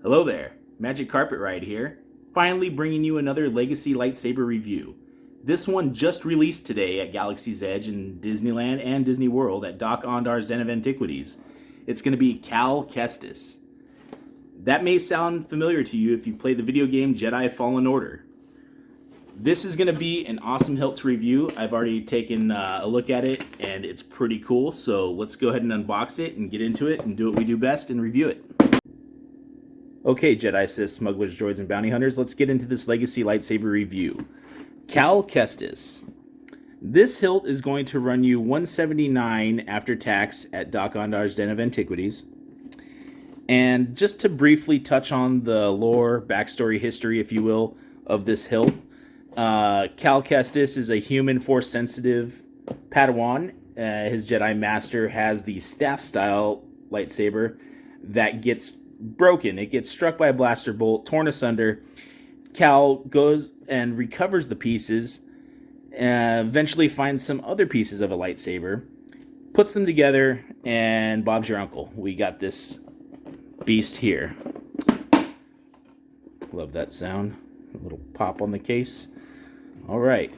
Hello there, Magic Carpet Ride here, finally bringing you another Legacy Lightsaber review. This one just released today at Galaxy's Edge in Disneyland and Disney World at Doc Ondar's Den of Antiquities. It's going to be Cal Kestis. That may sound familiar to you if you played the video game Jedi Fallen Order. This is going to be an awesome hilt to review. I've already taken a look at it and it's pretty cool, so let's go ahead and unbox it and get into it and do what we do best and review it. Okay, Jedi, Sith, Smugglers, Droids, and Bounty Hunters, let's get into this Legacy Lightsaber review. Cal Kestis. This hilt is going to run you $179 after tax at Doc Ondar's Den of Antiquities. And just to briefly touch on the lore, backstory, history, if you will, of this hilt, Cal Kestis is a human Force-sensitive Padawan. His Jedi Master has the staff-style lightsaber that gets broken. It gets struck by a blaster bolt, torn asunder. Cal goes and recovers the pieces, eventually finds some other pieces of a lightsaber, puts them together, and Bob's your uncle. We got this beast here. Love that sound. A little pop on the case. All right.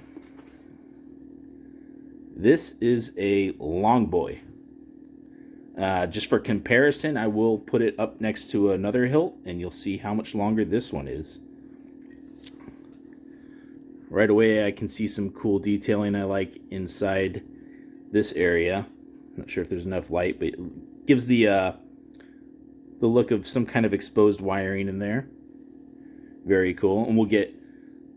This is a long boy. Just for comparison, I will put it up next to another hilt, and you'll see how much longer this one is. Right away, I can see some cool detailing I like inside this area. Not sure if there's enough light, but it gives the look of some kind of exposed wiring in there. Very cool. And we'll get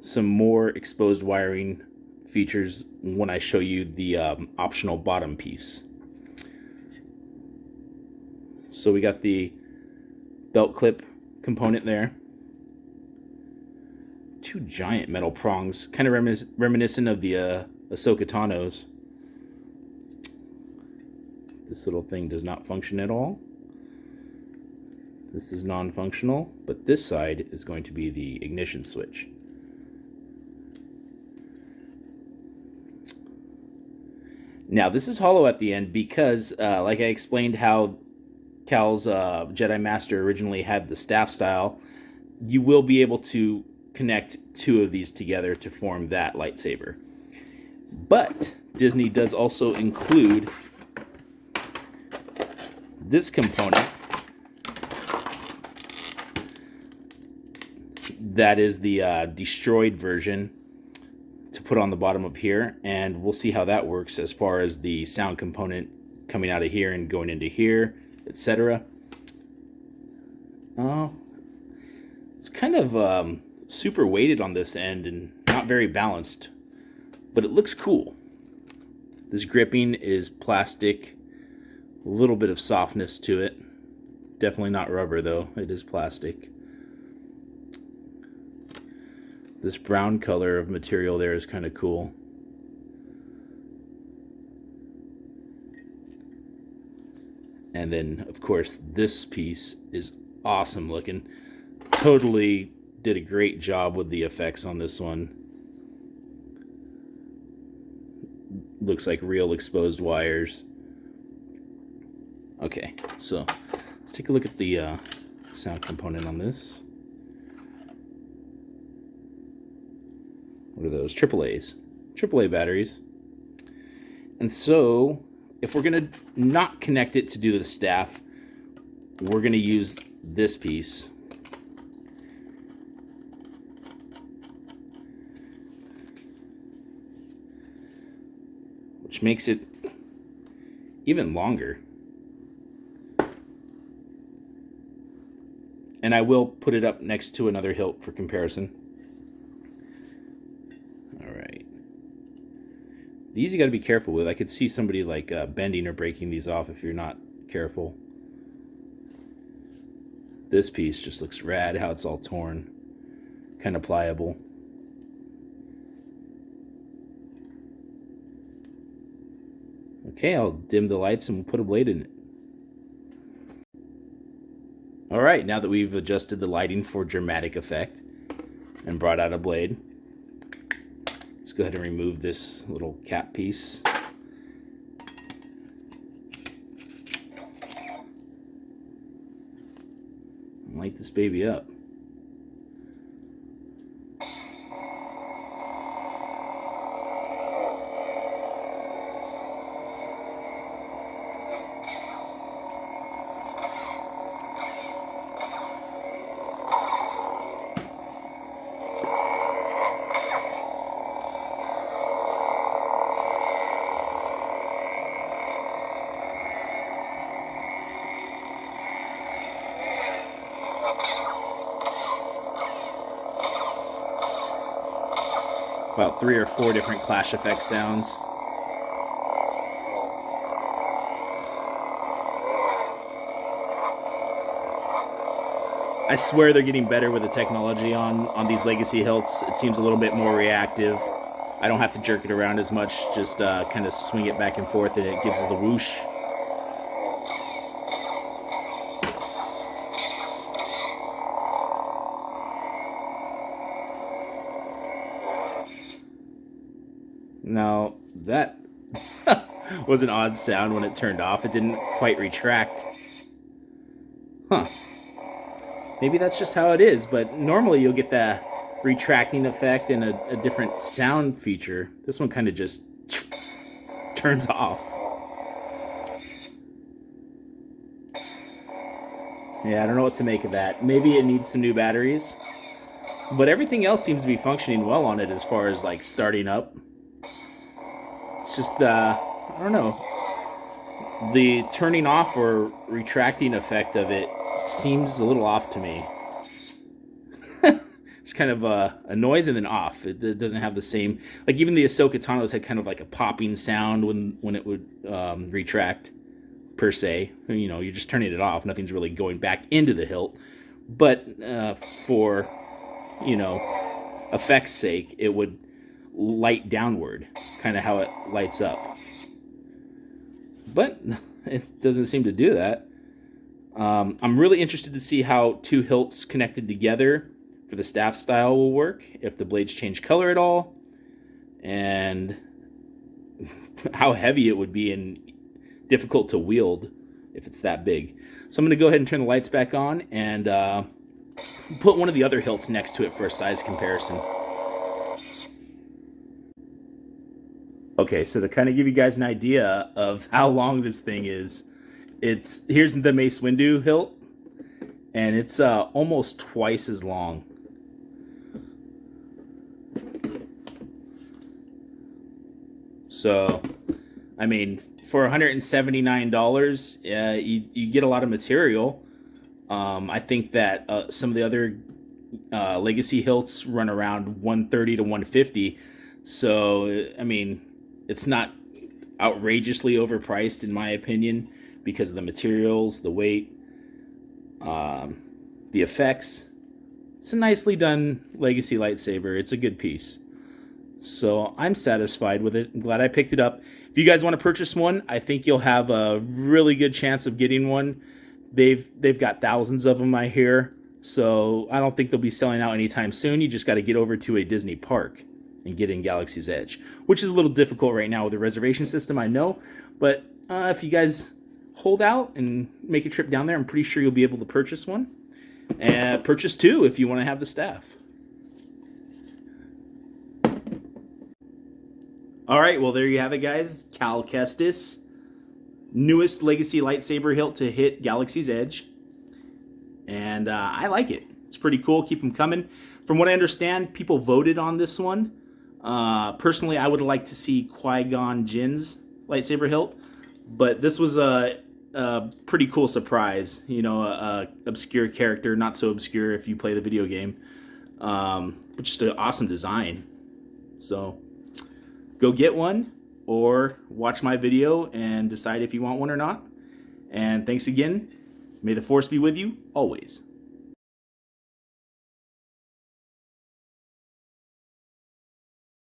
some more exposed wiring features when I show you the optional bottom piece. So we got the belt clip component there. Two giant metal prongs, kind of reminiscent of the Ahsoka Tano's. This little thing does not function at all. This is non-functional, but this side is going to be the ignition switch. Now this is hollow at the end because, like I explained how Cal's Jedi Master originally had the staff style, you will be able to connect two of these together to form that lightsaber. But Disney does also include this component that is the destroyed version to put on the bottom of here, and we'll see how that works as far as the sound component coming out of here and going into here, etc. It's kind of super weighted on this end and not very balanced, but it looks cool. This gripping is plastic, a little bit of softness to it. Definitely not rubber though, it is plastic. This brown color of material there is kind of cool. And then, of course, this piece is awesome looking. Totally did a great job with the effects on this one. Looks like real exposed wires. Okay, so let's take a look at the sound component on this. What are those? AAAs. AAA batteries. And so, if we're going to not connect it to do the staff, we're going to use this piece. Which makes it even longer. And I will put it up next to another hilt for comparison. Alright. These you got to be careful with. I could see somebody like bending or breaking these off if you're not careful. This piece just looks rad, how it's all torn. Kind of pliable. Okay, I'll dim the lights and we'll put a blade in it. Alright, now that we've adjusted the lighting for dramatic effect and brought out a blade, let's go ahead and remove this little cap piece. light this baby up. About 3 or 4 different clash effect sounds. I swear they're getting better with the technology on these legacy hilts. It seems a little bit more reactive. I don't have to jerk it around as much, just kind of swing it back and forth and it gives us the whoosh. Now, that was an odd sound when it turned off. It didn't quite retract. Huh. Maybe that's just how it is, but normally you'll get the retracting effect and a different sound feature. This one kind of just turns off. Yeah, I don't know what to make of that. Maybe it needs some new batteries. But everything else seems to be functioning well on it as far as like starting up. It's just, I don't know. The turning off or retracting effect of it seems a little off to me. It's kind of a noise and then off. It doesn't have the same, like even the Ahsoka Tano's had kind of like a popping sound when it would retract per se. You know, you're just turning it off. Nothing's really going back into the hilt. But for, you know, effect's sake, it would light downward, kind of how it lights up. But it doesn't seem to do that. I'm really interested to see how 2 hilts connected together for the staff style will work, if the blades change color at all, and how heavy it would be and difficult to wield if it's that big. So I'm going to go ahead and turn the lights back on and put one of the other hilts next to it for a size comparison. Okay, so to kind of give you guys an idea of how long this thing is, here's the Mace Windu hilt, and it's almost twice as long. So, I mean, for $179, you get a lot of material. I think that some of the other legacy hilts run around $130 to $150. So, I mean, it's not outrageously overpriced in my opinion because of the materials, the weight, the effects. It's a nicely done legacy lightsaber. It's a good piece. So I'm satisfied with it. I'm glad I picked it up. If you guys want to purchase one, I think you'll have a really good chance of getting one. They've got thousands of them, I hear. So I don't think they'll be selling out anytime soon. You just got to get over to a Disney park and get in Galaxy's Edge, which is a little difficult right now with the reservation system, I know. But if you guys hold out and make a trip down there, I'm pretty sure you'll be able to purchase one. And purchase 2 if you want to have the staff. All right, well, there you have it, guys. Cal Kestis, newest legacy lightsaber hilt to hit Galaxy's Edge. And I like it. It's pretty cool. Keep them coming. From what I understand, people voted on this one. Personally, I would like to see Qui-Gon Jinn's lightsaber hilt, but this was a pretty cool surprise. You know, a obscure character, not so obscure if you play the video game, but just an awesome design. So go get one or watch my video and decide if you want one or not. And thanks again. May the Force be with you always.